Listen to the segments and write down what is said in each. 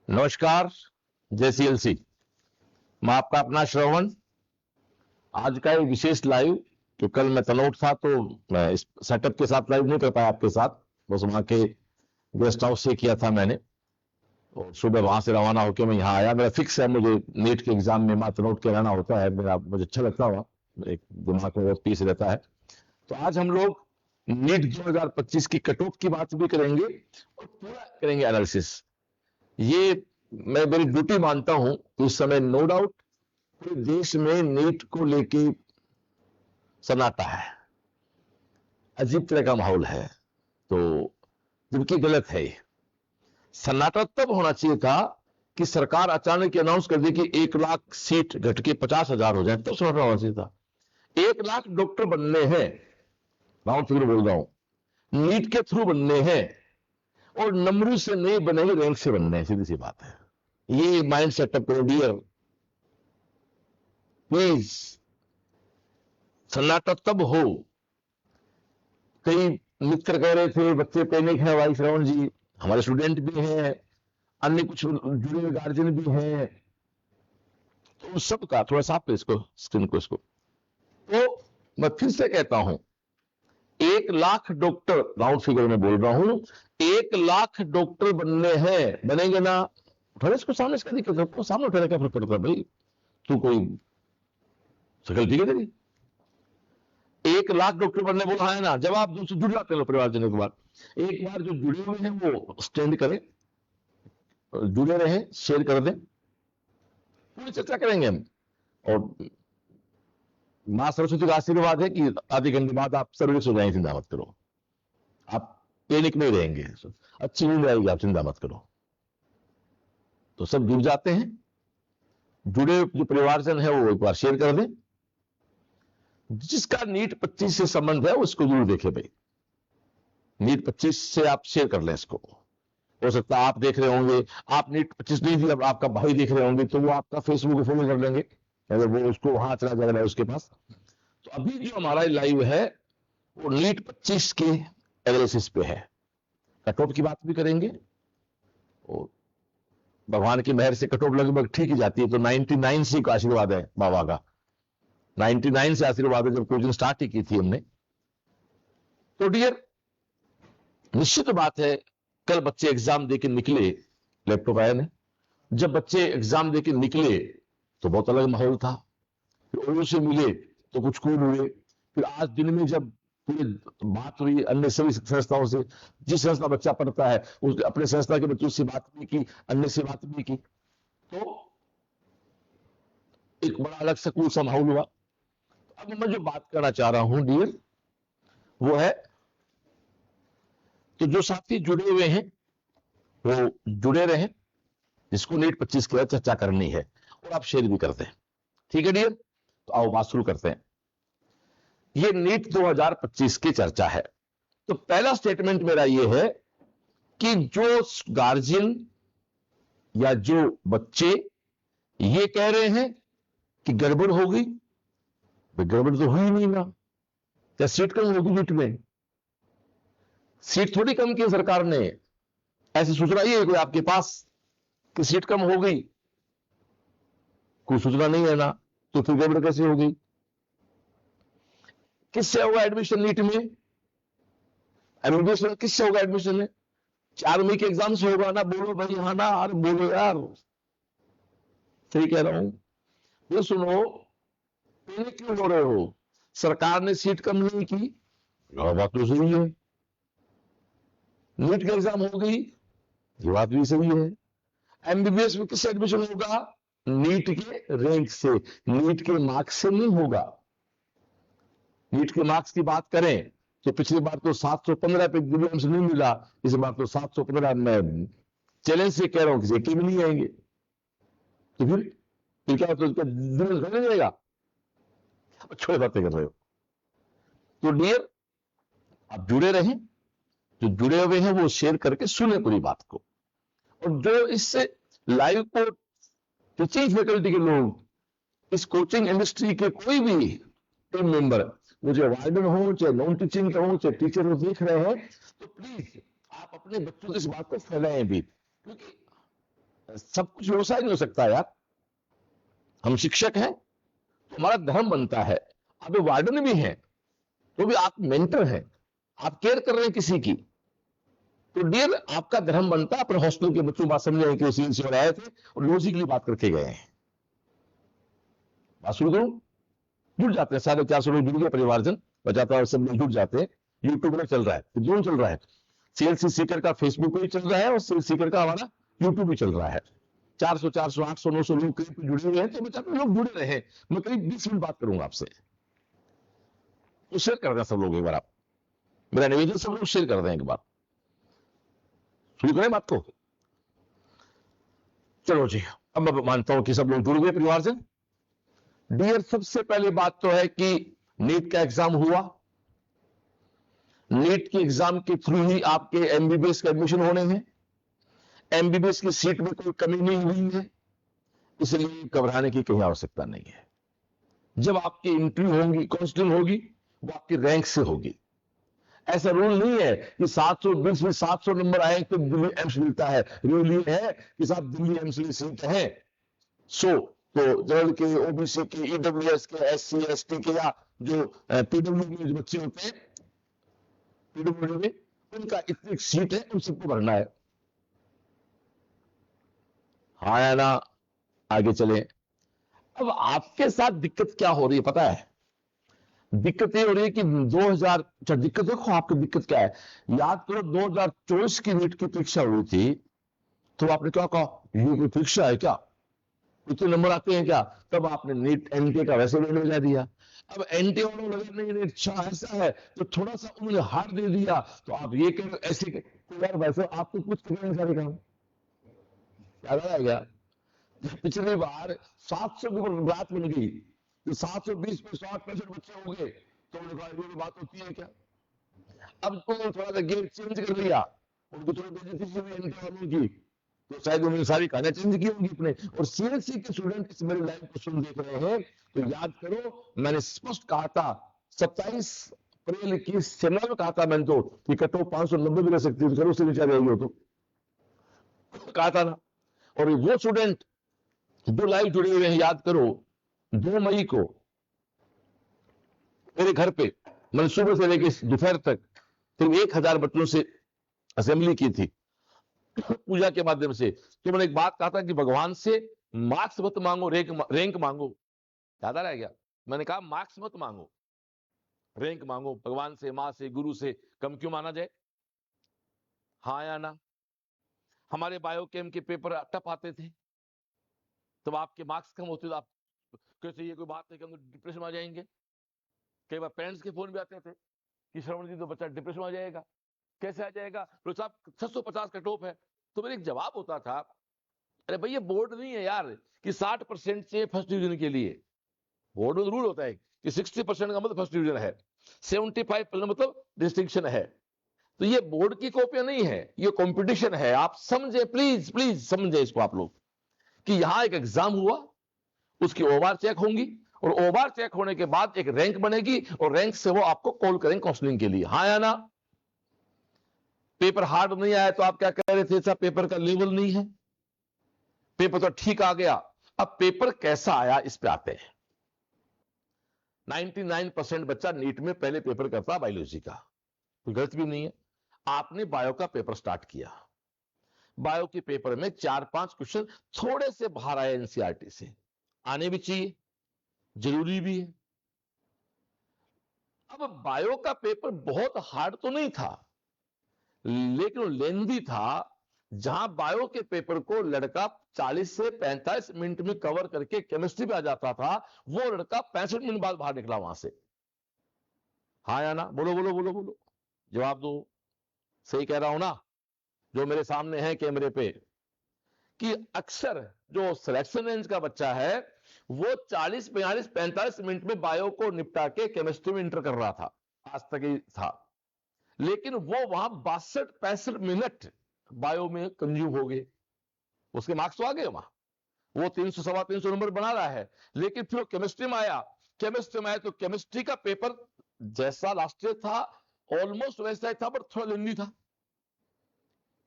नमस्कार। JCLC मैं आपका अपना श्रवण। आज का ये विशेष लाइव, तो कल मैं तनोट था तो मैं इस सेटअप के साथ लाइव नहीं कर पाया आपके साथ, बस वहां के गेस्ट हाउस से किया था मैंने, और सुबह वहां से रवाना होकर मैं यहाँ आया। मेरा फिक्स है, मुझे नीट के एग्जाम में मात्र तनोट के रहना होता है, मुझे अच्छा लगता हुआ, एक दिमाग में पीस रहता है। तो आज हम लोग नीट 2025 की कट ऑफ की बात भी करेंगे और पूरा करेंगे एनालिसिस। ये मैं मेरी ड्यूटी मानता हूं कि इस समय नो डाउट पूरे देश में नीट को लेके सन्नाटा है, अजीब तरह का माहौल है, तो जबकि गलत है। सन्नाटा तब होना चाहिए था कि सरकार अचानक अनाउंस कर दी कि 1 लाख सीट घट के 50,000 हो जाए, तब सन्नाटा होना चाहिए था। 1 लाख डॉक्टर बनने हैं, राउंड फिगर बोल रहा हूं, नीट के थ्रू बनने हैं, और नंबरों से नहीं बनेंगे, रैंक से बनने हैं, सीधी सी बात है। ये माइंड सेटअप करो डियर, प्लीज। सन्नाटा तब हो, कई मित्र कह रहे थे बच्चे पैनिक है, भाई श्रवण जी, हमारे स्टूडेंट भी हैं, अन्य कुछ जुड़े हुए गार्जियन भी हैं, तो सबका थोड़ा साफ इसको स्क्रीन को इसको। तो मैं फिर से कहता हूं, 1 लाख डॉक्टर, राउंड फिगर में बोल रहा हूं, 1 लाख डॉक्टर बनने हैं, बनेंगे ना? उठाने इसको सामने, इसका दिक्कत सामने उठाने का फर्क पड़ता है भाई, तू कोई शकल ठीक है तेरी? 1 लाख डॉक्टर बनने बोला है ना, जब आप दूसरे जुड़ जाते हैं परिवारजनों के बाद, एक बार जो जुड़े हुए हैं वो स्टैंड करें, जुड़े रहें, शेयर कर दें, पूरी चर्चा करेंगे हम। और मां सरस्वती का आशीर्वाद है कि आधे घंटे बाद आप सर्विस हो जाएंगे, चिंता मत करो, आप पैनिक नहीं रहेंगे, अच्छी नींद आएगी, आप चिंता मत करो। तो सब जुड़ जाते हैं, जुड़े जो परिवारजन है वो एक बार शेयर कर दें। जिसका नीट 25 से संबंध है उसको जरूर देखे भाई, नीट 25 से आप शेयर कर लें इसको। हो सकता है आप देख रहे होंगे, आप नीट 25 नहीं थी, अब आपका भाई देख रहे होंगे, तो वो आपका फेसबुक फॉलो कर लेंगे, अगर वो उसको वहां चला जाएगा उसके पास। तो अभी जो हमारा लाइव है वो नीट 25 के एनालिसिस पे है, कट ऑफ की बात भी करेंगे, और भगवान की मेहर से कट ऑफ लगभग ठीक ही जाती है। तो 99 से का आशीर्वाद है बाबा का, 99 से आशीर्वाद है, जब कोचिंग स्टार्ट ही की थी हमने। तो डियर, निश्चित बात है, कल बच्चे एग्जाम देके निकले, लैपटॉप आया ने, जब बच्चे एग्जाम देके निकले तो बहुत अलग माहौल था, फिर ओयो से मिले तो कुछ कूल हुए, फिर आज दिन में जब पूरी बात हुई अन्य सभी संस्थाओं से, जिस संस्था बच्चा पढ़ता है उसने अपने संस्था के बच्चों से बात भी की, अन्य से बात भी की, तो एक बड़ा अलग सा कूल सा माहौल हुआ। अब मैं जो बात करना चाह रहा हूं डियर, वो है, तो जो साथी जुड़े हुए हैं वो जुड़े रहें, जिसको नीट 25 की चर्चा करनी है, और आप शेयर भी करते हैं, ठीक है डियर? तो आओ बात शुरू करते हैं। ये नीट 2025 की चर्चा है। तो पहला स्टेटमेंट मेरा ये है कि जो गार्जियन या जो बच्चे ये कह रहे हैं कि गड़बड़ हो गई, गड़बड़ तो हुई नहीं ना, क्या सीट कम होगी नीट में? सीट थोड़ी कम की सरकार ने, ऐसी सूचना ही है कोई आपके पास कि सीट कम हो गई? कोई सूचना नहीं है ना, तो फिर गड़बड़ कैसे हो गई? किससे होगा एडमिशन नीट में? एमबीबीएस में किससे होगा एडमिशन में? 4 मई के एग्जाम से होगा ना? बोलो भाई हाँ ना, अरे बोलो यार, सही कह रहा हूं। ये सुनो, पैनिक क्यों हो रहे हो? सरकार ने सीट कम नहीं की, बात तो सही है। नीट का एग्जाम हो गई, ये बात भी सही है। एमबीबीएस में किससे एडमिशन होगा? नीट के रैंक से, नीट के मार्क्स से नहीं होगा। नीट के मार्क्स की बात करें तो पिछली बार तो 715 पे एग्जाम से नहीं मिला, इस बार तो 715 में चैलेंज से कह रहा हूं, किसी के भी नहीं आएंगे। तो फिर क्या तो दिन करने जाएगा? छोटे बातें कर रहे हो। तो डियर, आप जुड़े रहें, जो जुड़े हुए हैं वो शेयर करके सुने पूरी बात को, और जो इससे लाइव को टीचिंग फैकल्टी के लोग, इस कोचिंग इंडस्ट्री के कोई भी टीम मेंबर, मुझे वार्डन हो चाहे नॉन टीचिंग का हो चाहे टीचर हो, देख रहे हैं, तो प्लीज आप अपने बच्चों को इस बात को फैलाएं भी, क्योंकि सब कुछ व्यवसाय नहीं हो सकता यार। हम शिक्षक हैं तो हमारा धर्म बनता है, आप वार्डन भी हैं तो भी आप मेंटर हैं, आप केयर कर रहे हैं किसी की, तो डियर आपका धर्म बनता है। अपने हॉस्टल के बच्चों बात समझे कि सीन से आए थे और लॉजिकली बात करके गए हैं। बात शुरू करूं, जुड़ जाते हैं 450 लोग जुड़ गए, परिवारजन बचाता और सब लोग जुड़ जाते हैं। यूट्यूब में चल रहा है, दोनों चल रहा है, सेल्स सीकर का फेसबुक भी चल रहा है और सेल्स सीकर का हमारा यूट्यूब भी चल रहा है। 400 400 800 900 लोग करीब जुड़े हुए हैं, तो बच्चा लोग जुड़े रहे। मैं करीब 20 मिनट बात करूंगा आपसे, तो शेयर कर दें सब लोग एक बार, आप मेरा निवेदन सब लोग शेयर कर दें एक बार। शुरू करें बात को, चलो जी। अब मैं मानता हूं कि सब लोग जुड़ गए परिवारजन। डियर सबसे पहले बात तो है कि नीट का एग्जाम हुआ, नीट के एग्जाम के थ्रू ही आपके एमबीबीएस का एडमिशन होने हैं। एमबीबीएस की सीट में कोई कमी नहीं हुई है, इसलिए घबराने की कोई आवश्यकता नहीं है। जब आपकी इंटरव्यू होगी, काउंसलिंग होगी, वो आपकी रैंक से होगी। ऐसा रूल नहीं है कि 720 में 700 नंबर आए तो दिल्ली एम्स मिलता है। रूल ये है कि साहब दिल्ली एम्स में सीट है, सो तो जनरल के, ओबीसी के, ईडब्ल्यूएस के, एससी एसटी के, या जो पीडब्ल्यू में जो बच्चे होते हैं पीडब्ल्यू में, उनका इतनी सीट है, उन सबको भरना है। हाँ या ना? आगे चले। अब आपके साथ दिक्कत क्या हो रही है पता है? दिक्कत ये हो रही है कि 2000, अच्छा दिक्कत देखो आपकी दिक्कत क्या है। याद करो 2024 की नीट की परीक्षा हुई थी, तो आपने क्या कहा, ये कोई परीक्षा है क्या, इतने नंबर आते हैं क्या? तब आपने नीट एनटीए का वैसे रेट लगा दिया। अब एनटीए वालों लगा नहीं नीट अच्छा ऐसा है, तो थोड़ा सा उन्होंने हार दे दिया, तो आप ये कह ऐसे तो यार वैसे आपको कुछ करने सारे काम याद आ गया। पिछली बार 700 के ऊपर बात बन गई, तो 720 में 60-65 बच्चे हो गए, तो उन्होंने कहा ये बात होती है क्या? अब तो थोड़ा सा गेम चेंज कर लिया, उनको थोड़ी बेइज्जती सी हुई एनटीए वालों की, तो शायद उन्होंने सारी कहानियां चेंज की होंगी अपने। और सीएससी के स्टूडेंट इस मेरे लाइव को सुन देख रहे हैं, तो याद करो मैंने स्पष्ट कहा था 27 अप्रैल की शिमला में कहा था मैंने, तो कि कट ऑफ 590 भी रह सकती है, उससे नीचे रहेगी हो तो कहा था ना। और वो स्टूडेंट जो लाइव जुड़े हुए हैं, याद करो 2 मई को मेरे घर पे मैंने सुबह से लेकर दोपहर तक करीब 1000 बच्चों से असेंबली की थी पूजा के माध्यम से। तो मैंने एक बात कहा था कि भगवान से मार्क्स मत मांगो, रैंक मांगो। याद आ रहा है क्या? मैंने कहा मार्क्स मत मांगो, रैंक मांगो। भगवान से, मां से, गुरु से कम क्यों माना जाए? हाँ या ना? हमारे बायोकेम के पेपर टफ आते थे, तब आपके मार्क्स कम होते थे, आप कैसे ये कोई बात है कि हम डिप्रेशन में आ जाएंगे। कई बार पेरेंट्स के फोन भी आते थे कि श्रवण जी तो बच्चा डिप्रेशन में आ जाएगा। कैसे आ जाएगा? तो साहब 650 कट ऑफ है। तो मेरा एक जवाब होता था, अरे भाई ये बोर्ड नहीं है यार कि 60% से फर्स्ट डिवीजन के लिए। बोर्ड में रूल होता है कि 60% का मतलब फर्स्ट डिवीजन है, 75% मतलब डिस्टिंक्शन है। तो ये बोर्ड की कॉपियां नहीं है, ये कंपटीशन है। आप समझे, प्लीज प्लीज समझे इसको आप लोग, कि यहां एक एग्जाम हुआ, उसकी ओआर चेक होंगी, और ओआर चेक होने के बाद एक रैंक बनेगी, और रैंक से वो आपको कॉल करेंगे काउंसलिंग के लिए। हाँ या ना? पेपर हार्ड नहीं आया तो आप क्या कह रहे थे, सब पेपर का लेवल नहीं है, पेपर तो ठीक आ गया। अब पेपर कैसा आया इस पे आते हैं। 99% बच्चा नीट में पहले पेपर करता बायोलॉजी का, कोई गलत भी नहीं है। आपने बायो का पेपर स्टार्ट किया, बायो के पेपर में 4-5 क्वेश्चन थोड़े से बाहर आए एनसीईआरटी से, आने भी चाहिए, जरूरी भी है। अब बायो का पेपर बहुत हार्ड तो नहीं था, लेकिन लेंदी था। जहां बायो के पेपर को लड़का 40 से 45 मिनट में कवर करके केमिस्ट्री पे आ जाता था, वो लड़का 65 मिनट बाद बाहर निकला वहां से। हाँ या ना? बोलो बोलो बोलो बोलो, जवाब दो। सही कह रहा हूं ना? जो मेरे सामने है कैमरे पे, कि अक्सर जो सिलेक्शन रेंज का बच्चा है वो 40, 42, 45 मिनट में बायो को निपटा के केमिस्ट्री में इंटर कर रहा था, आज तक ही था। लेकिन वो वहां 62-65 मिनट बायो में कंज्यूम हो गए, उसके मार्क्स तो आ गए वहां। वो 300, 350 नंबर बना रहा है, लेकिन फिर वो केमिस्ट्री में आया। केमिस्ट्री में आया तो केमिस्ट्री का पेपर जैसा लास्ट ईयर था ऑलमोस्ट वैसा ही था, पर थोड़ा लेंदी था,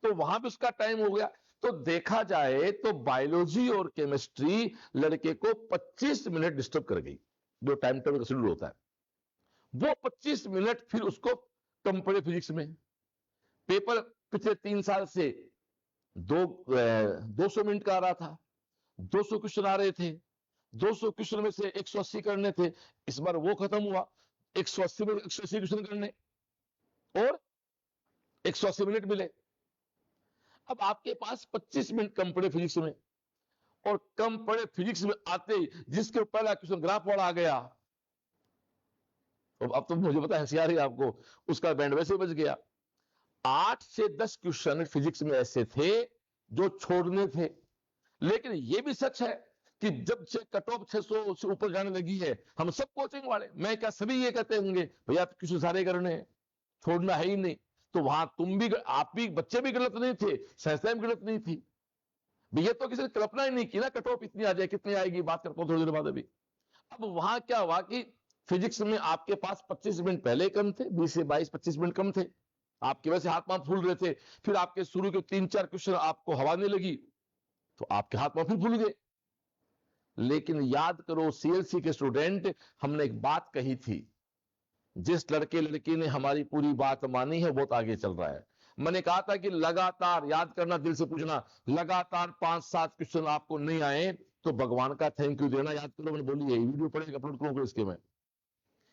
तो वहां भी उसका टाइम हो गया। तो देखा जाए तो बायोलॉजी और केमिस्ट्री लड़के को 25 मिनट डिस्टर्ब कर गई, जो टाइम टेबल का शेड्यूल होता है। वो 25 मिनट फिर उसको कंप्यूटर फिजिक्स में पेपर पिछले 3 साल से 200 मिनट का आ रहा था, 200 क्वेश्चन आ रहे थे, 200 क्वेश्चन में से 180 करने थे। इस बार वो खत्म हुआ, 180 में 180 क्वेश्चन करने और 180 मिनट मिले। अब आपके पास 25 मिनट कंप्यूटर फिजिक्स में, और कंप्यूटर फिजिक्स में आते ही जिसके पहला क्वेश्चन ग्राफ वाला आ गया, अब तो मुझे पता है होशियार ही आपको, उसका बैंड वैसे बच गया। 8 से 10 क्वेश्चन फिजिक्स में ऐसे थे जो छोड़ने थे। लेकिन यह भी सच है कि जब से कट ऑफ 600 से ऊपर जाने लगी है, हम सब कोचिंग वाले, मैं क्या सभी ये कहते होंगे भैया क्वेश्चन सारे करने हैं, छोड़ना है ही नहीं। तो वहां तुम भी, आप भी, बच्चे भी गलत नहीं थे, संस्था भी गलत नहीं थी। ये तो किसी ने कल्पना ही नहीं की ना कट ऑफ इतनी आ जाए, कितनी आएगी, बात करता हूं थोड़ी देर बाद अभी। अब वहां क्या हुआ कि फिजिक्स में आपके पास 25 मिनट पहले कम थे, 20 से 22-25 मिनट कम थे, आपके वैसे हाथ पांव फूल रहे थे। फिर आपके शुरू के 3-4 क्वेश्चन आपको हवा नहीं लगी तो आपके हाथ पांव फिर फूल गए। लेकिन याद करो सीएलसी के स्टूडेंट, हमने एक बात कही थी, जिस लड़के लड़की ने हमारी पूरी बात मानी है बहुत आगे चल रहा है। मैंने कहा था कि लगातार याद करना, दिल से पूछना, लगातार 5-7 क्वेश्चन आपको नहीं आए तो भगवान का थैंक यू देना। याद करो, मैंने बोली है, वीडियो पड़ेगा, अपलोड करूंगा इसके में।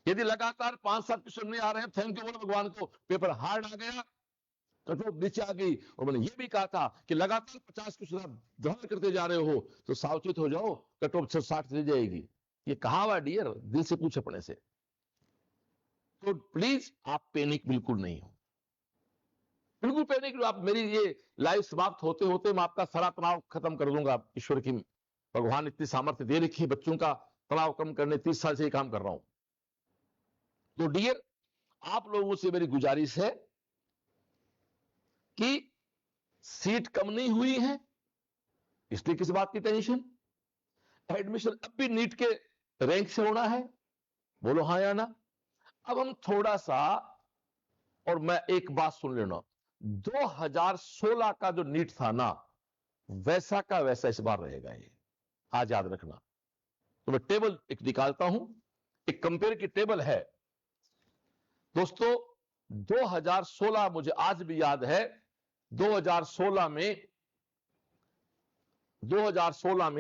यदि लगातार 5-7 क्वेश्चन नहीं आ रहे हैं, थैंक यू बोलो भगवान को, पेपर हार्ड आ गया, कट ऑफ नीचे आ गई। और मैंने ये भी कहा था कि लगातार 50 क्वेश्चन आप ध्यान करते जा रहे हो तो सावचेत हो जाओ, कट ऑफ 60 चली जाएगी। ये कहा हुआ डियर, दिल से पूछे अपने से। तो प्लीज आप पैनिक बिल्कुल नहीं हो, बिल्कुल पैनिक। आप मेरी ये लाइव समाप्त होते होते मैं आपका सारा तनाव खत्म कर दूंगा। ईश्वर की, भगवान इतनी सामर्थ्य दे रखी है, बच्चों का तनाव कम करने 30 साल से ये काम कर रहा हूं। तो डियर, आप लोगों से मेरी गुजारिश है कि सीट कम नहीं हुई है इसलिए किस बात की टेंशन। एडमिशन अब भी नीट के रैंक से होना है, बोलो हाँ या ना। अब हम थोड़ा सा, और मैं एक बात सुन लेना, 2016 का जो नीट था ना, वैसा का वैसा इस बार रहेगा। ये आज याद रखना। तो मैं टेबल एक निकालता हूं, एक कंपेयर की टेबल है दोस्तों। 2016 मुझे आज भी याद है, 2016 में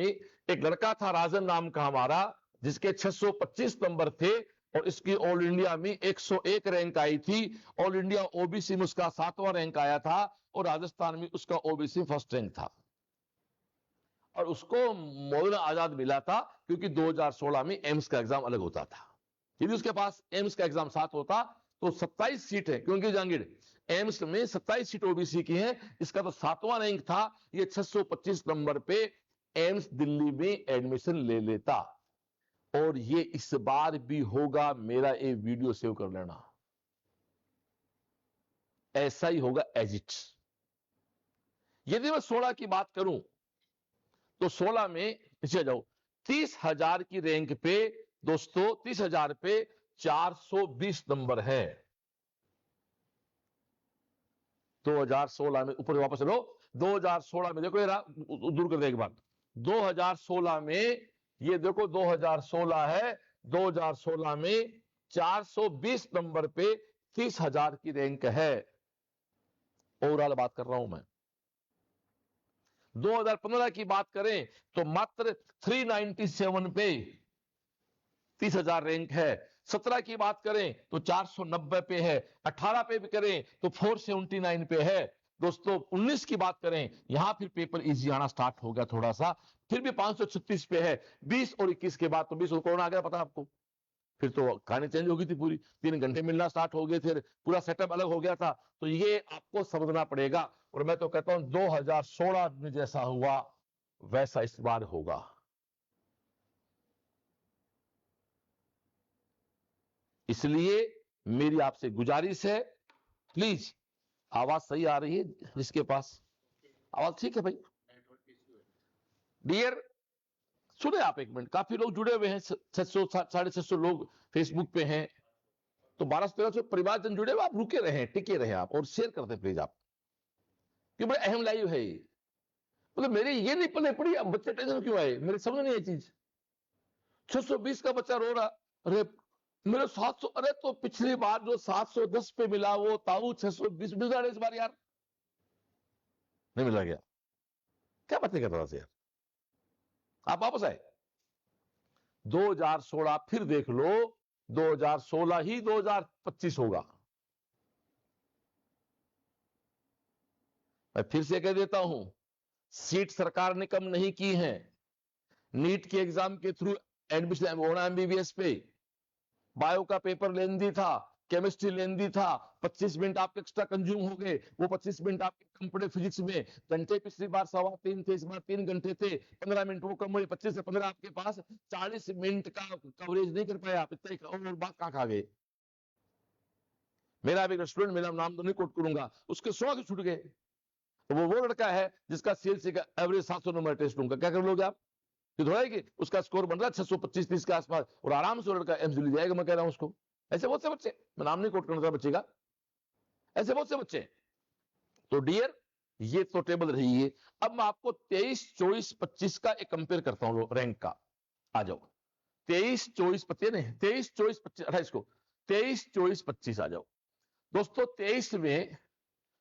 एक लड़का था राजन नाम का हमारा, जिसके 625 नंबर थे और इसकी ऑल इंडिया में 101 रैंक आई थी। ऑल इंडिया ओबीसी में उसका 7वां रैंक आया था और राजस्थान में उसका ओबीसी फर्स्ट रैंक था। और उसको मौलाना आजाद मिला था क्योंकि 2016 में एम्स का एग्जाम अलग होता था। यदि उसके पास एम्स का एग्जाम साथ होता तो 27 सीट है, क्योंकि जहांगीर एम्स में 27 सीट ओबीसी की है, इसका तो 7वां रैंक था। ये 625 नंबर पे एम्स दिल्ली में एडमिशन ले लेता। और ये इस बार भी होगा, मेरा ये वीडियो सेव कर लेना, ऐसा ही होगा एज इट। यदि मैं 16 की बात करूं तो 16 में नीचे जाओ, 30,000 की रैंक पे दोस्तों, 30,000 पे 420 नंबर है। 2016 में ऊपर वापस चलो, 2016 में देखो, ये दूर कर दे एक बार, 2016 में ये देखो 2016 है, 2016 में 420 नंबर पे 30,000 की रैंक है। ओवरऑल बात कर रहा हूं मैं। 2015 की बात करें तो मात्र 397 पे 30,000 रैंक है। 17 की बात करें तो 490 पे है। 18 पे भी करें तो 479 पे है। दोस्तों 19 की बात करें, यहां फिर पेपर इजी आना स्टार्ट हो गया थोड़ा सा, फिर भी 536 पे है। 20 और 21 के बाद तो 20 और कोरोना आ गया, पता आपको, फिर तो कहानी चेंज हो गई थी पूरी, 3 घंटे मिलना स्टार्ट हो गए थे, पूरा सेटअप अलग हो गया था। तो ये आपको समझना पड़ेगा। और मैं तो कहता हूं 2016 में जैसा हुआ वैसा इस बार होगा। इसलिए मेरी आपसे गुजारिश है, प्लीज, आवाज सही आ रही है जिसके पास आवाज ठीक है भाई? डियर सुने आप एक मिनट, काफी लोग जुड़े हुए हैं, 600 650 लोग फेसबुक पे हैं, तो 1200-1300 परिवारजन जुड़े हुए, आप रुके रहे, टिके रहे आप, और शेयर करते प्लीज आप, कि बड़े अहम लाइव है ये। मतलब मेरी ये नहीं पले पड़ी, अब बच्चे टेंशन क्यों आए, मेरे समझ नहीं आई चीज। 620 का बच्चा रो रहा, अरे मेरे 700, अरे तो पिछली बार जो 710 पे मिला वो ताऊ 620 मिल रहा है इस बार यार, नहीं मिला गया, क्या बातें कर रहा था यार। आप वापस आए 2016, फिर देख लो 2016 ही 2025 होगा। मैं फिर से कह देता हूं, सीट सरकार ने कम नहीं की है, नीट के एग्जाम के थ्रू एडमिशन होना एमबीबीएस पे, बायो का पेपर लेंदी था, केमिस्ट्री लेंदी था, 25 मिनट आपके एक्स्ट्रा कंज्यूम हो गए, वो 25 मिनट आपके कंप्यूटर फिजिक्स में, घंटे पिछली बार 3.25 थे, इस बार 3 घंटे थे, 15 मिनट वो कम हुए, 25 से 15 आपके पास, 40 मिनट का कवरेज नहीं कर पाए आप, इतना और बात कहां खा गए। मेरा भी एक स्टूडेंट, मेरा नाम तो नहीं कोट करूंगा, उसके 100 के छूट गए। तो वो लड़का है जिसका सीएलसी का एवरेज 700 नंबर टेस्ट लूंगा, क्या कर लोगे आप, कि थोड़ा है कि उसका स्कोर बन रहा है 625-30 के आसपास, और आराम से लड़का एमसी ले जाएगा, मैं कह रहा हूं उसको। ऐसे बहुत से बच्चे, मैं नाम नहीं कोट करना था बच्चे का, ऐसे बहुत से बच्चे। तो डियर, ये तो टेबल रही है। अब मैं आपको 23, 24, 25 का एक कंपेयर करता हूं रैंक का। आ जाओ 23, 24, 25 नहीं, 23, 24, 25, 28 को 23, 24, 25 आ जाओ दोस्तों। 23 में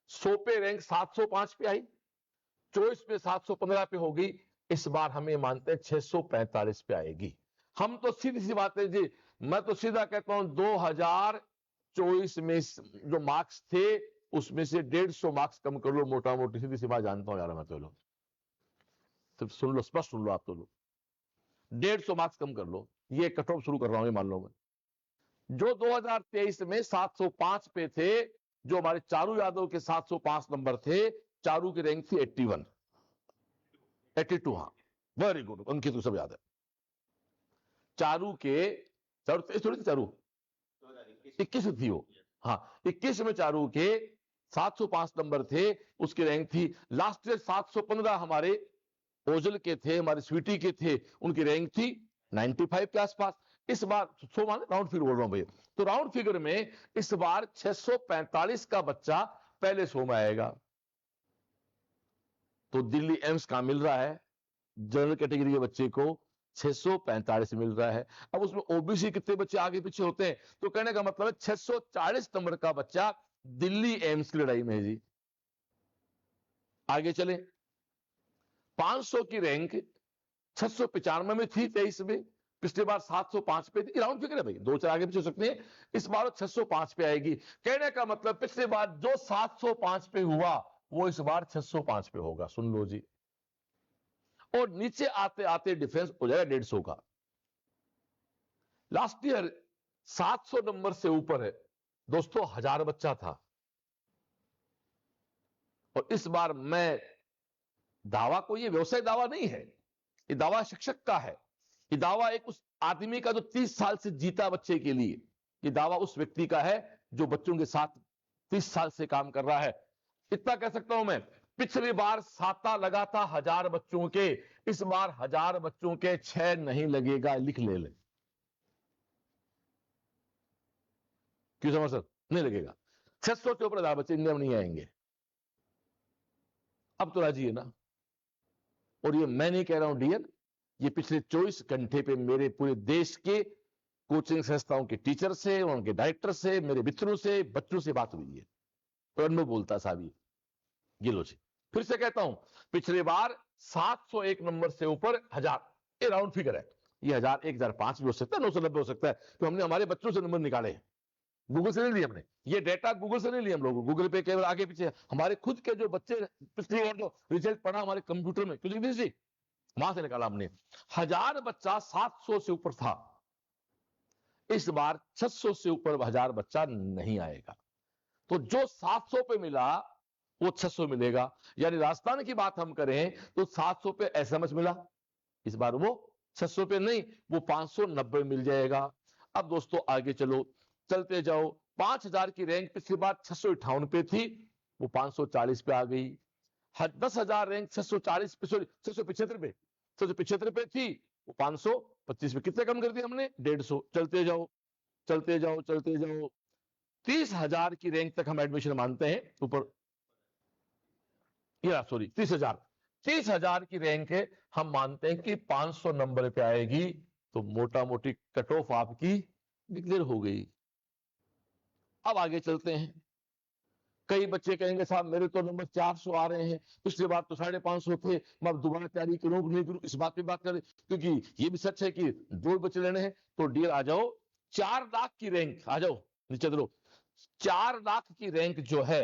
100 पे रैंक 705 पे आई, 24 पे 715 पे होगी, इस बार हमें मानते हैं 645 पे आएगी। हम तो सीधी सी बात है जी, मैं तो सीधा कहता हूं 2024 में जो मार्क्स थे उसमें से 150 मार्क्स कम कर लो, मोटा मोटी सीधी सी बात जानता हूं यार मैं, तो लो सिर्फ सुन लो, स्पष्ट सुन लो आप, तो लो 150 मार्क्स कम कर लो, ये कट ऑफ शुरू कर रहा हूं, ये मान लो मैं। जो 2023 में 705 पे थे, जो हमारे चारू यादव के 705 नंबर थे, चारू की रैंक थी 81, 82, हाँ वेरी गुड, अंकित को सब याद है। चारू के, चारू थोड़ी थी, चारू 21 थी वो, हाँ 21 में चारू के 705 नंबर थे, उसकी रैंक थी। लास्ट ईयर 715 हमारे ओजल के थे, हमारे स्वीटी के थे, उनकी रैंक थी 95 के आसपास। इस बार 100 माने राउंड फिगर बोल रहा हूं भैया, तो राउंड फिगर में इस बार 645 का बच्चा पहले 100 में आएगा। तो दिल्ली एम्स कहां मिल रहा है, जनरल कैटेगरी के बच्चे को 645 मिल रहा है। अब उसमें ओबीसी कितने बच्चे आगे पीछे होते हैं, तो कहने का मतलब है 640 नंबर का बच्चा दिल्ली एम्स की लड़ाई में है जी। आगे चले, 500 की रैंक 695 में थी 23 में, पिछली बार 705 पे थी, राउंड फिगर है भाई, 2-4 आगे पीछे हो सकते हैं, इस बार 605 पे आएगी। कहने का मतलब पिछली बार जो 705 पे हुआ वो इस बार 605 पे होगा, सुन लो जी। और नीचे आते आते डिफरेंस हो जाएगा 150 का। लास्ट ईयर 700 नंबर से ऊपर है दोस्तों 1000 बच्चा था, और इस बार मैं दावा, को ये व्यवसाय दावा नहीं है, ये दावा शिक्षक का है, ये दावा एक उस आदमी का जो 30 साल से जीता बच्चे के लिए, ये दावा उस व्यक्ति का है जो बच्चों के साथ 30 साल से काम कर रहा है। इतना कह सकता हूं मैं, पिछली बार साता लगा था 1000 बच्चों के, इस बार 1000 बच्चों के 6 नहीं लगेगा, लिख ले। क्यों समझ सर, नहीं लगेगा, 600 के ऊपर 1000 बच्चे इंडिया में नहीं आएंगे। अब तो राजी है ना। और ये मैं नहीं कह रहा हूं डियर, ये पिछले 24 घंटे पे मेरे पूरे देश के कोचिंग संस्थाओं के टीचर से, उनके डायरेक्टर से, मेरे मित्रों से, बच्चों से बात हुई है, और मैं बोलता साहब ये लो जी, फिर से कहता हूं, पिछले बार 701 नंबर से ऊपर 1000, ये राउंड फिगर है, ये 1000, 1005 भी हो सकता है, 990 हो सकता है, तो हमने हमारे बच्चों से नंबर निकाले हैं, गूगल से नहीं लिया हमने, ये डेटा गूगल से नहीं लिया हम लोग, गूगल पे केवल आगे पीछे हमारे खुद के जो बच्चे पिछली बार जो रिजल्ट पढ़ा हमारे कंप्यूटर में, क्योंकि जी वहां से निकाला हमने। 1000 बच्चा 700 से ऊपर था, इस बार 600 से ऊपर 1000 बच्चा नहीं आएगा। तो जो 700 पे मिला वो 600 मिलेगा, यानी राजस्थान की बात हम करें तो 700 पे एसएमएस मिला, इस बार वो 600 पे नहीं, वो 590 मिल जाएगा। अब दोस्तों आगे चलो, चलते जाओ, 5000 की रैंक पिछली बार 658 पे थी, वो 540 पे आ गई। 10,000 रैंक 640 पे, सॉरी 675 पे थी, वो 525 पे, कितने कम कर दिया हमने, 150। चलते जाओ चलते जाओ चलते जाओ, 30,000 की रैंक तक हम एडमिशन मानते हैं ऊपर, या सॉरी 30,000, 30,000 की रैंक है, हम मानते हैं कि 500 नंबर पे आएगी, तो मोटा मोटी कट ऑफ आपकी डिक्लेयर हो गई। अब आगे चलते हैं। कई बच्चे कहेंगे साहब मेरे तो नंबर 400 आ रहे हैं, पिछली बार तो 550 थे, मैं अब दोबारा तैयारी करूं कि नहीं करूं, इस बात पे बात करें, क्योंकि ये भी सच है कि 2 बच्चे लेने हैं। तो डियर आ जाओ, 4 लाख की रैंक, आ जाओ नीचे चलो। 4 लाख की रैंक जो है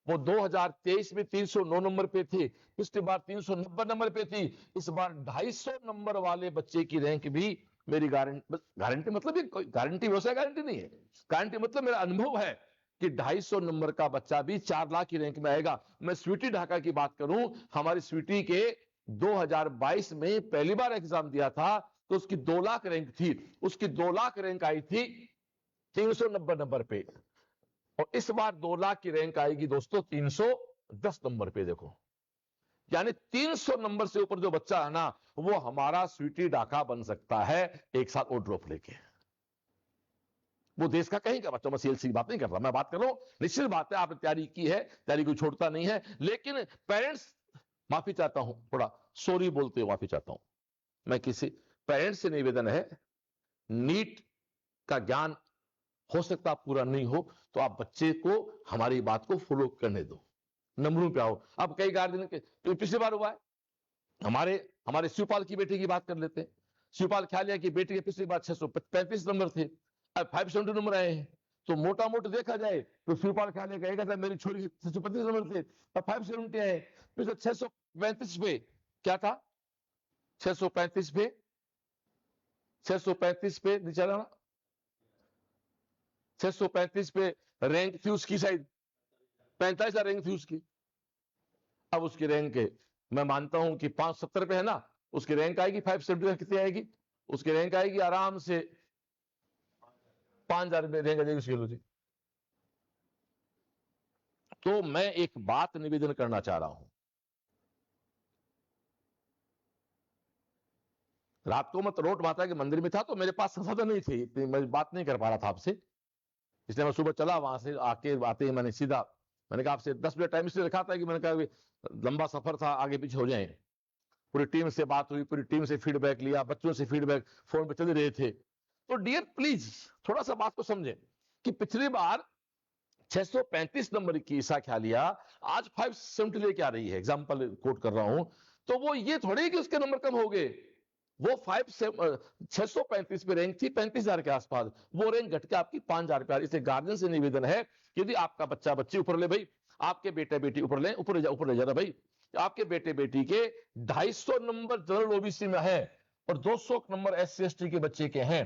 वो 2023 में 309 नंबर पे थे, पिछली बार 390 नंबर पे थी, इस बार 250 नंबर वाले बच्चे की रैंक भी मेरी गारंटी मतलब ये कोई गारंटी वैसा गारंटी नहीं है, गारंटी मतलब मेरा अनुभव है कि 250 नंबर का बच्चा भी 4 लाख की रैंक में आएगा। मैं स्वीटी ढाका की बात करूं, हमारी स्वीटी के 2022 में पहली बार एग्जाम दिया था तो उसकी 2 लाख रैंक थी, उसकी 2 लाख रैंक आई थी 390 नंबर पे, और इस बार 2 लाख की रैंक आएगी दोस्तों 310 नंबर पे। देखो, यानी 300 नंबर से ऊपर जो बच्चा है ना, वो हमारा स्वीटी डाका बन सकता है एक साथ और ड्रॉप लेके। वो देश का कहीं का बच्चा, मैं सीएलसी की बात नहीं कर रहा, मैं बात कर रहा हूं निश्चित बात है आपने तैयारी की है, तैयारी को छोड़ता नहीं है, लेकिन पेरेंट्स, माफी चाहता हूं, थोड़ा सॉरी बोलते हुए माफी चाहता हूं, मैं किसी पेरेंट्स से निवेदन है, नीट का ज्ञान हो सकता पूरा नहीं हो, तो आप बच्चे को हमारी बात को फॉलो करने दो, नंबरों पे आओ। अब कई गार्जियन के तो पिछली बार हुआ है, हमारे हमारे शिवपाल की बेटी की बात कर लेते हैं। शिवपाल ख्यालिया की बेटी के पिछली बार 635 नंबर थे, अब 570 नंबर आए हैं, तो मोटा मोटा देखा जाए तो शिवपाल ख्यालिया कहेगा था मेरी छोरी 635 नंबर थे, अब 570 आए, पिछले 635 पे क्या था, 635 पे 635 पे नीचे ना, 635 पे रैंक थी उसकी, शायद 45 रैंक थी उसकी। अब उसकी रैंक मैं मानता हूं कि 570 पे है ना, उसकी रैंक आएगी 570 कितनी आएगी, उसकी रैंक आएगी आराम से 5,000 में रैंक आ जाएगी उसकी। तो मैं एक बात निवेदन करना चाह रहा हूं, रात को मैं तरोट माता के मंदिर में था तो मेरे पास संसाधन नहीं थे, इतनी मैं बात नहीं कर पा रहा था आपसे, इसलिए मैं सुबह चला, वहां से आके आते ही मैंने सीधा, मैंने कहा आपसे 10 मिनट टाइम इसलिए रखा था कि मैंने कहा लंबा सफर था, आगे पीछे हो जाए। पूरी टीम से बात हुई, पूरी टीम से फीडबैक लिया, बच्चों से फीडबैक फोन पे चल रहे थे। तो डियर प्लीज थोड़ा सा बात को समझें कि पिछली बार 635 नंबर की ईसा ख्यालिया आज 570 लेके आ रही है, एग्जाम्पल कोट कर रहा हूं, तो वो ये थोड़े कि उसके नंबर कम हो गए, वो 635 पे रैंक थी 35,000 के आसपास, वो रैंक घट के आपकी 5,000 पे आ रही। इसलिए गार्जियन से निवेदन है कि यदि आपका बच्चा बच्ची ऊपर ले भाई, आपके बेटे बेटी ऊपर ले, ऊपर ले जाना भाई, आपके बेटे बेटी के 250 नंबर जनरल ओबीसी में है और 200 नंबर SC ST के बच्चे के हैं,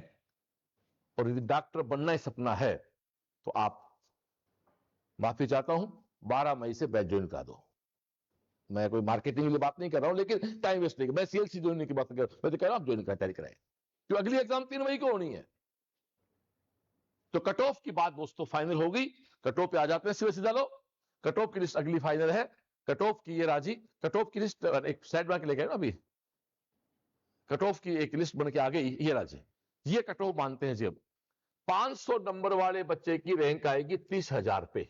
और यदि डॉक्टर बनना ही सपना है तो आप, माफी चाहता हूं, 12 मई से बैच ज्वाइन करा दो। मैं कोई मार्केटिंग के लिए बात नहीं कर रहा हूं, लेकिन टाइम वेस्ट नहीं, मैं सीएलसी ज्वाइन की बात कर रहा हूं, मैं तो कह रहा हूं आप ज्वाइन का तैयारी कराएं, तो अगली एग्जाम 3 मई को होनी है। तो कट ऑफ की बात दोस्तों फाइनल हो गई, कट ऑफ पे आ जाते हैं सीधे सीधा लो, कट ऑफ की लिस्ट अगली फाइनल है, कट ऑफ की ये राजी, कट ऑफ की लिस्ट एक साइड बना के लेके ना, अभी कट ऑफ की एक लिस्ट बन के आ गई, ये राजी, ये कट ऑफ मानते हैं जी। अब 500 नंबर वाले बच्चे की रैंक आएगी 30,000 पे,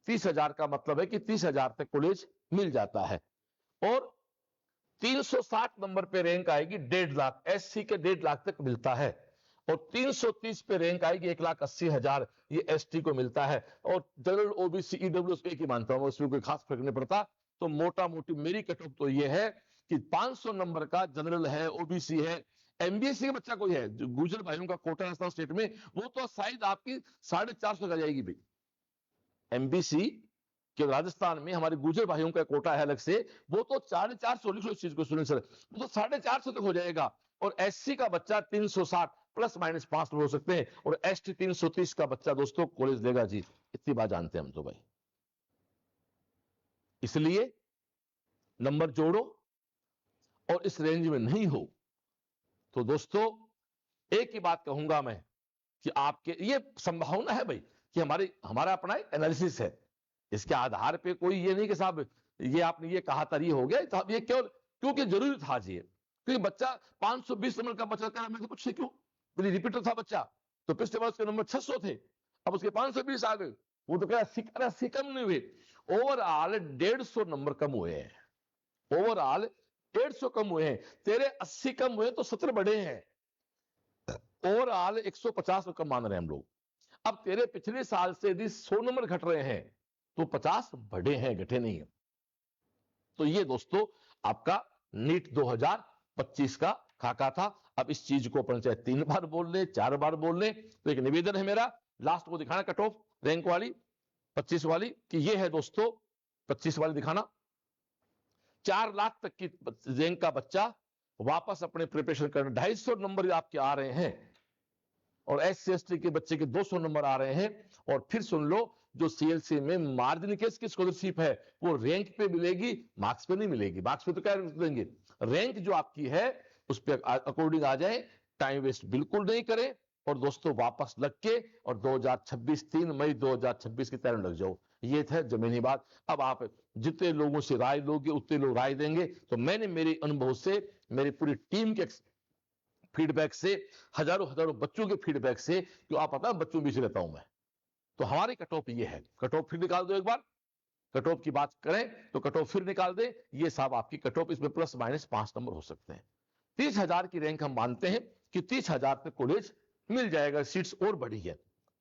30,000 का मतलब है कि 30,000 तक कॉलेज मिल जाता है, और 360 नंबर पे रैंक आएगी 1.5 लाख, SC के 1.5 लाख तक मिलता है, और 330 पे रैंक आएगी 1,80,000, ये ST को मिलता है, और जनरल OBC EWS एक ही मानता हूं, उसमें कोई खास फर्क नहीं पड़ता। तो मोटा मोटी मेरी कट ऑफ तो ये है कि 500 नंबर का जनरल है, OBC है, MBSC का बच्चा कोई है, जो गुजर भाइयों का कोटा राजस्थान स्टेट में, वो तो शायद आपकी 450 का जाएगी भाई। MBC कि राजस्थान में हमारे गुजर भाइयों का कोटा है अलग से, वो तो 450 लिखो इस चीज को, सुनिए सर, वो तो 450 तक हो जाएगा, और SC का बच्चा 360 प्लस माइनस 5 हो सकते हैं, और ST 330 का बच्चा दोस्तों कॉलेज लेगा जी, इतनी बात जानते हैं हम तो भाई। इसलिए नंबर जोड़ो, और इस रेंज में नहीं हो तो दोस्तों एक ही बात कहूंगा मैं कि आपके ये संभावना है भाई कि हमारा अपना एनालिसिस है, इसके आधार पे कोई ये नहीं कि साहब ये आपने ये कहा था ये हो गया, तो ये क्यों, क्योंकि जरूरी था जी, क्योंकि बच्चा 520 नंबर का बच्चा कह मैं पूछे क्यों, रिपीटर था बच्चा, तो पिछले बार उसके नंबर 600 थे, अब उसके 520 आ गए, वो तो कह रहा सिकम नहीं हुए, ओवरऑल 150 नंबर कम हुए हैं। ओवरऑल 150 कम हुए हैं। तेरे 80 कम हुए तो 70 बढ़े हैं। ओवरऑल 150 कम मान रहे हैं हम लोग। अब तेरे पिछले साल से यदि 100 नंबर घट रहे हैं तो 50 बढ़े हैं, घटे नहीं है। तो ये दोस्तों आपका नीट 2025 का खाका था। अब इस चीज को अपन चाहे 3 बार बोल ले, 4 बार बोल ले, तो एक निवेदन है मेरा, लास्ट को दिखाना कट ऑफ रैंक वाली 25 वाली, कि ये है दोस्तों 25 वाली दिखाना। 4 लाख तक की रैंक का बच्चा वापस अपने प्रिपरेशन करने, 250 नंबर आपके आ रहे हैं, और SC/ST के बच्चे के 200 नंबर आ रहे हैं। और फिर सुन लो, जो CLC में मार्जिन केस की स्कॉलरशिप है वो रैंक पे मिलेगी, मार्क्स पे नहीं मिलेगी। मार्क्स पे तो क्या देंगे, रैंक जो आपकी है उस पे अकॉर्डिंग आ जाए। टाइम वेस्ट बिल्कुल नहीं करें, और दोस्तों वापस लग के और 2026 3 मई 2026 की तैयारी लग जाओ। ये था जमीनी बात। अब आप जितने लोगों से राय लोगे उतने लोग राय देंगे। तो मैंने मेरे अनुभव से, मेरी पूरी टीम के फीडबैक से, हजारों हजारों बच्चों के फीडबैक से, क्यों आप पता है बच्चों बीच रहता हूं मैं, तो हमारी कट ऑफ ये है। कट ऑफ फिर निकाल दो एक बार, कट ऑफ की बात करें तो कट ऑफ फिर निकाल दे। ये साहब आपकी कट ऑफ, इसमें ±5 नंबर हो सकते हैं। 30,000 की रैंक हम मानते हैं कि 30,000 पे कॉलेज मिल जाएगा, सीट्स और बढ़ी है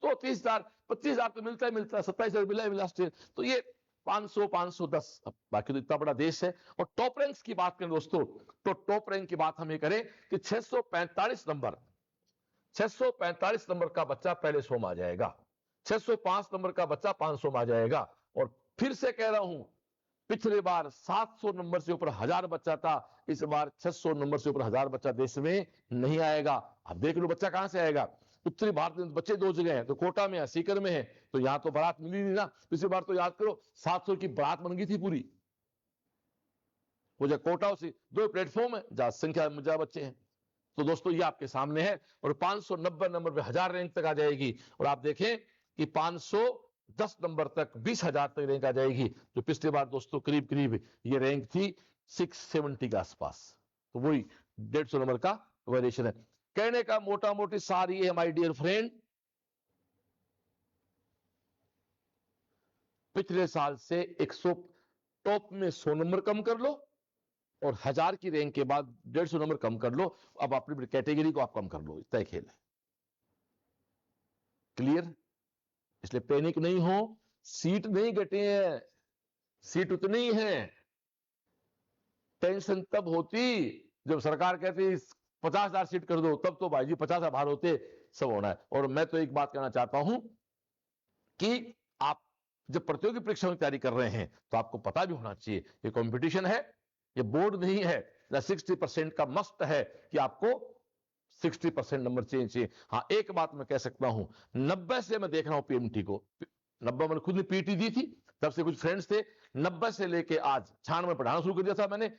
तो 30,000 25,000 तो मिलता है, 27,000 मिला है लास्ट ईयर, तो ये 500 510। बाकी तो इतना बड़ा देश है। और टॉप रैंक्स की बात करें दोस्तों, तो टॉप रैंक की बात हम ये करें कि 645 नंबर, 645 नंबर का बच्चा पहले 100 में आ जाएगा, 605 नंबर का बच्चा 500 में आ जाएगा। और फिर से कह रहा हूं, पिछले बार 700 नंबर से ऊपर 1000 बच्चा था, इस बार 600 नंबर से ऊपर 1000 बच्चा देश में नहीं आएगा। अब देख लो बच्चा कहां से आएगा। उत्तरी भारत में बच्चे 2 जगह हैं, तो कोटा में है, सीकर में है, तो यहां तो बारात मिली नहीं ना। पिछली बार तो याद करो 700 की बारात बन गई थी पूरी। वो जो कोटा से 2 प्लेटफॉर्म है जहां संख्या में ज्यादा बच्चे हैं। तो दोस्तों ये आपके सामने है, और 590 नंबर पे 1000 रैंक तक आ जाएगी। और आप देखें कि 510 नंबर तक 20,000 तक रैंक आ जाएगी, जो पिछली बार दोस्तों करीब करीब ये रैंक थी 670 के आसपास। तो वही 150 नंबर का वेरिएशन है। कहने का मोटा मोटी सारी है माय डियर फ्रेंड, पिछले साल से 100 टॉप में 100 नंबर कम कर लो, और 1000 की रैंक के बाद 150 नंबर कम कर लो। अब अपनी कैटेगरी को आप कम कर लो, तय खेल है। क्लियर? इसलिए पैनिक नहीं हो, सीट नहीं घटे हैं, सीट उतनी है। टेंशन तब होती जब सरकार कहती 50,000 सीट कर दो, तब तो भाई जी 50 बाहर होते, सब होना है। और मैं तो एक बात कहना चाहता हूं कि आप जब प्रतियोगी परीक्षा की तैयारी कर रहे हैं तो आपको पता भी होना चाहिए ये कंपटीशन है, ये बोर्ड नहीं है। 60% का मस्ट है कि आपको 60% नंबर चाहिए। हाँ एक बात मैं कह सकता हूं, 90 से मैं देख रहा हूं PMT को, 90 मैंने खुद ने PET दी थी, तब से कुछ फ्रेंड्स थे, 90 से लेके आज 96 में पढ़ाना शुरू कर दिया था मैंने।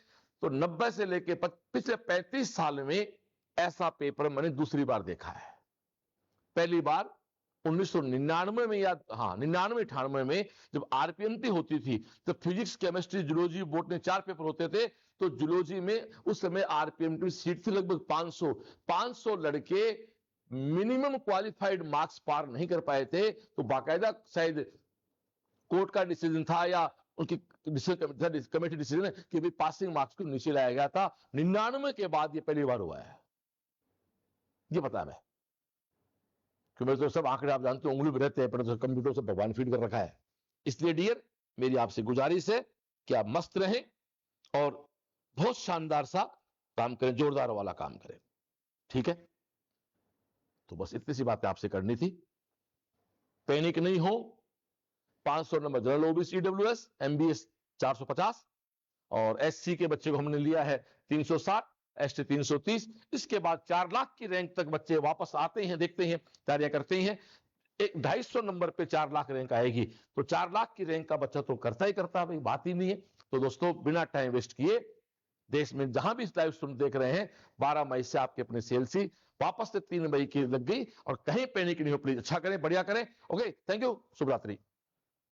तो 90 से लेके पिछले 35 साल में ऐसा पेपर मैंने दूसरी बार देखा है। पहली बार 1999 में, या हाँ 99-98 में जब RPMT होती थी, तो physics, chemistry, zoology, botany 4 paper होते थे। तो जूलॉजी में उस समय RPMT सीट थी लगभग 500 लड़के मिनिमम क्वालिफाइड मार्क्स पार नहीं कर पाए थे। तो बाकायदा शायद कोर्ट का डिसीजन था या उनकी कमेटी डिसीजन है कि भाई पासिंग मार्क्स को नीचे लाया गया था। 99 के बाद ये पहली बार हुआ है, ये पता है मैं, क्योंकि तो सब आंकड़े आप जानते हो उंगली में रहते हैं, पर तो कंप्यूटर से भगवान फीड कर रखा है। इसलिए डियर मेरी आपसे गुजारिश है कि आप मस्त रहें और बहुत शानदार सा काम करें, जोरदार वाला काम करें, ठीक है। तो बस इतनी सी बातें आपसे करनी थी। पैनिक नहीं हो। 500 number general OBC EWS MBS 450, और SC के बच्चे को हमने लिया है 360, ST 330। इसके बाद 4 लाख की रैंक तक बच्चे वापस आते हैं, देखते हैं, तैयारियां करते हैं। एक 250 नंबर पे 4 लाख रैंक आएगी, तो 4 लाख की रैंक का बच्चा तो करता ही करता है, बात ही नहीं है। तो दोस्तों बिना टाइम वेस्ट किए, देश में जहां भी इस लाइव स्ट्रीम देख रहे हैं, 12 मई से आपके अपने CLC वापस से 3 मई की लग गई, और कहीं पैनिक नहीं हो, प्लीज अच्छा करें, बढ़िया करें। ओके, थैंक यू, शुभ रात्रि।